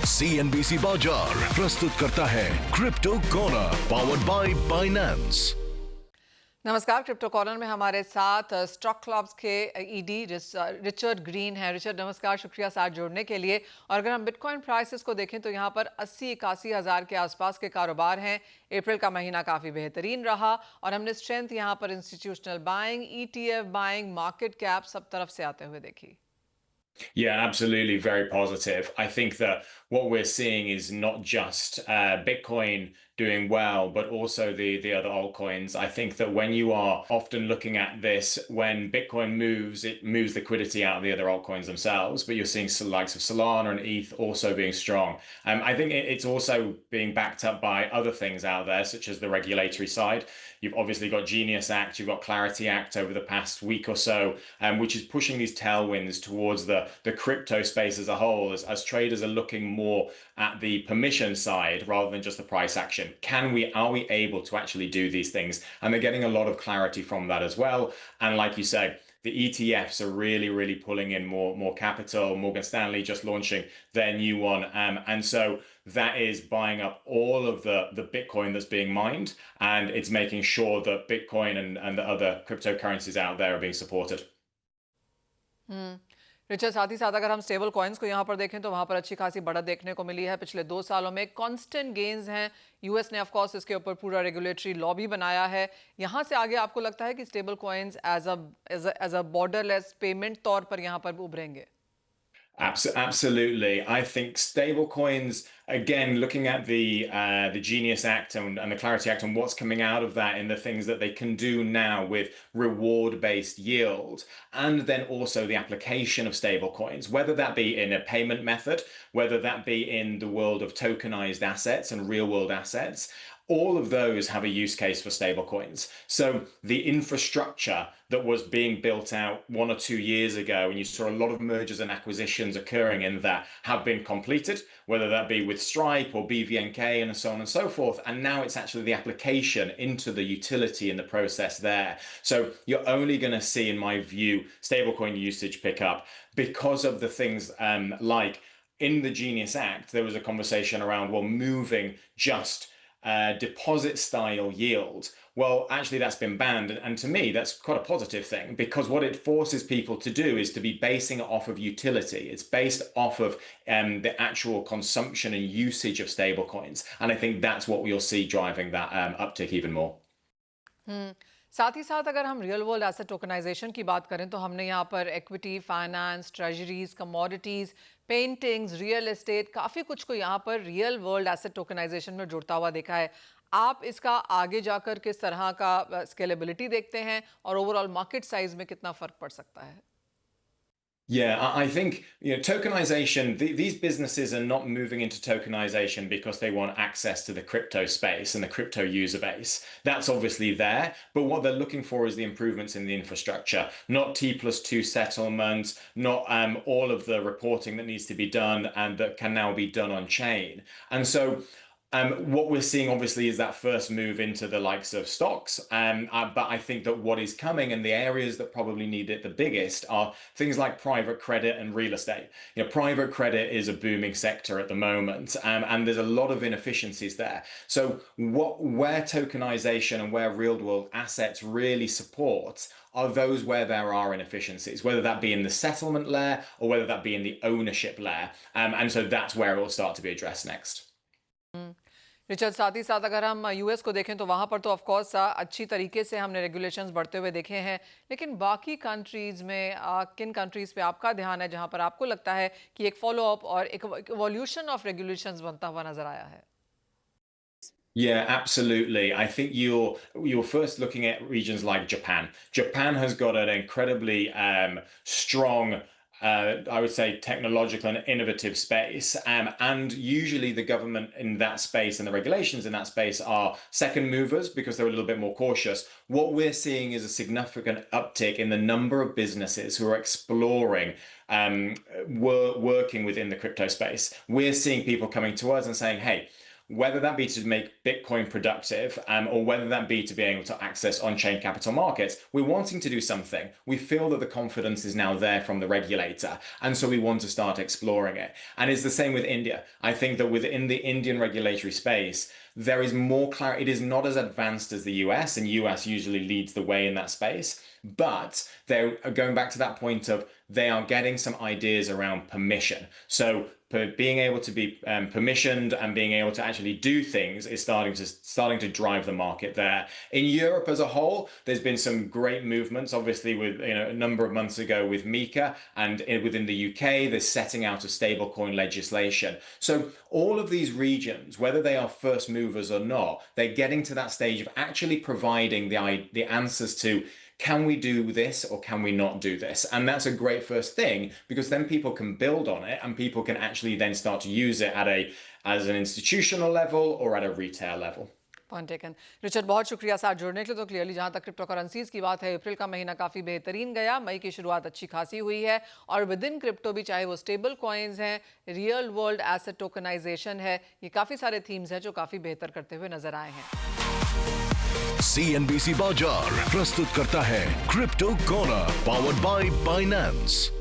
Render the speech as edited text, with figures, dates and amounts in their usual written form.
CNBC बाजार प्रस्तुत करता है crypto corner powered by Binance. नमस्कार। क्रिप्टो कॉर्नर में हमारे साथ स्टॉक क्लब्स के ईडी रिचर्ड ग्रीन हैं। रिचर्ड नमस्कार, शुक्रिया साथ जोड़ने के लिए। और अगर हम बिटकॉइन प्राइसेस को देखें तो यहाँ पर 80-81 हज़ार के आसपास के कारोबार हैं। अप्रैल का महीना काफ़ी बेहतरीन रहा और हमने स्ट्रेंथ यहाँ पर institutional buying, ETF buying, market cap सब तरफ से आते हुए देखी। Yeah, absolutely. Very positive. I think that what we're seeing is not just Bitcoin doing well, but also the other altcoins. I think that when you are often looking at this, when Bitcoin moves, it moves liquidity out of the other altcoins themselves, but you're seeing the likes of Solana and ETH also being strong. I think it's also being backed up by other things out there, such as the regulatory side. You've obviously got Genius Act, you've got Clarity Act over the past week or so, which is pushing these tailwinds towards the crypto space as a whole, as traders are looking more at the permission side rather than just the price action. Are we able to actually do these things? And they're getting a lot of clarity from that as well. And like you say, the ETFs are really pulling in more capital. Morgan Stanley just launching their new one. And so that is buying up all of the Bitcoin that's being mined, and it's making sure that Bitcoin and the other cryptocurrencies out there are being supported. Richard, साथ ही साथ अगर हम stable coins को यहाँ पर देखें तो वहाँ पर अच्छी खासी बढ़त देखने को मिली है पिछले 2 सालों में। कांस्टेंट गेन्स हैं। यूएस ने ऑफ कोर्स इसके ऊपर पूरा रेगुलेटरी लॉ भी बनाया है। यहाँ से आगे आपको लगता है कि stable coins as a borderless payment तौर पर यहाँ पर उभरेंगे? Absolutely. I think stable coins, again, looking at the Genius Act and the Clarity Act and what's coming out of that and the things that they can do now with reward-based yield, and then also the application of stable coins, whether that be in a payment method, whether that be in the world of tokenized assets and real-world assets. All of those have a use case for stablecoins. So the infrastructure that was being built out 1 or 2 years ago, and you saw a lot of mergers and acquisitions occurring in that, have been completed, whether that be with Stripe or BVNK and so on and so forth. And now it's actually the application into the utility in the process there. So you're only going to see, in my view, stablecoin usage pick up because of the things like in the Genius Act, there was a conversation around, well, moving just deposit style yield. Well, actually that's been banned. And to me, that's quite a positive thing, because what it forces people to do is to be basing it off of utility. It's based off of the actual consumption and usage of stable coins. And I think that's what we'll see driving that uptick even more. साथ ही साथ अगर हम real world asset tokenization की बात करें तो हमने यहाँ पर equity, finance, treasuries, commodities, paintings, real estate, काफ़ी कुछ को यहाँ पर रियल वर्ल्ड एसेट टोकनाइजेशन में जुड़ता हुआ देखा है। आप इसका आगे जाकर किस तरह का स्केलेबिलिटी देखते हैं और ओवरऑल मार्केट साइज में कितना फ़र्क पड़ सकता है? Yeah, I think tokenization, these businesses are not moving into tokenization because they want access to the crypto space and the crypto user base. That's obviously there, but what they're looking for is the improvements in the infrastructure, not T+2 settlements, not all of the reporting that needs to be done and that can now be done on chain. And so what we're seeing obviously is that first move into the likes of stocks, but I think that what is coming and the areas that probably need it the biggest are things like private credit and real estate. Private credit is a booming sector at the moment, and there's a lot of inefficiencies there. So where tokenization and where real world assets really support are those where there are inefficiencies, whether that be in the settlement layer or whether that be in the ownership layer. And so that's where it will start to be addressed next. Richard, साथ ही साथ अगर हम US को देखें तो वहाँ पर तो ऑफ कोर्स अच्छी तरीके से हमने रेगुलेशंस बढ़ते हुए देखे हैं, लेकिन बाकी कंट्रीज़ में किन कंट्रीज़ पे आपका ध्यान है जहाँ पर आपको लगता है कि एक फॉलो अप और एक इवोल्यूशन ऑफ रेगुलेशंस बनता हुआ नजर आया है? Yeah, absolutely. I think you're first looking at regions like Japan. Japan has got an incredibly strong I would say technological and innovative space, and usually the government in that space and the regulations in that space are second movers because they're a little bit more cautious. What we're seeing is a significant uptick in the number of businesses who are exploring working within the crypto space. We're seeing people coming to us and saying, hey, whether that be to make Bitcoin productive or whether that be to be able to access on-chain capital markets, we're wanting to do something. We feel that the confidence is now there from the regulator, and so we want to start exploring it. And it's the same with India. I think that within the Indian regulatory space, there is more clarity. It is not as advanced as the US, and US usually leads the way in that space. But they're going back to that point of they are getting some ideas around permission. So being able to be permissioned and being able to actually do things is starting to drive the market there. In Europe as a whole, there's been some great movements. Obviously, with a number of months ago with MiCA, and within the UK, they're setting out a stablecoin legislation. So all of these regions, whether they are first movers or not, they're getting to that stage of actually providing the answers to, can we do this or can we not do this? And that's a great first thing, because then people can build on it and people can actually then start to use it as an institutional level or at a retail level. Point taken. Richard, बहुत शुक्रिया साथ जुड़ने के लिए। तो clearly जहां तक crypto currencies की बात है, अप्रैल का महीना काफ़ी बेहतरीन गया, मई की शुरुआत अच्छी खासी हुई है, और विद इन क्रिप्टो भी, चाहे वो स्टेबल कॉइन्स हैं, रियल वर्ल्ड एसेट टोकनाइजेशन है, ये काफ़ी सारे थीम्स हैं जो काफ़ी बेहतर करते हुए नजर आए हैं। CNBC बाजार प्रस्तुत करता है crypto corner, powered by Binance.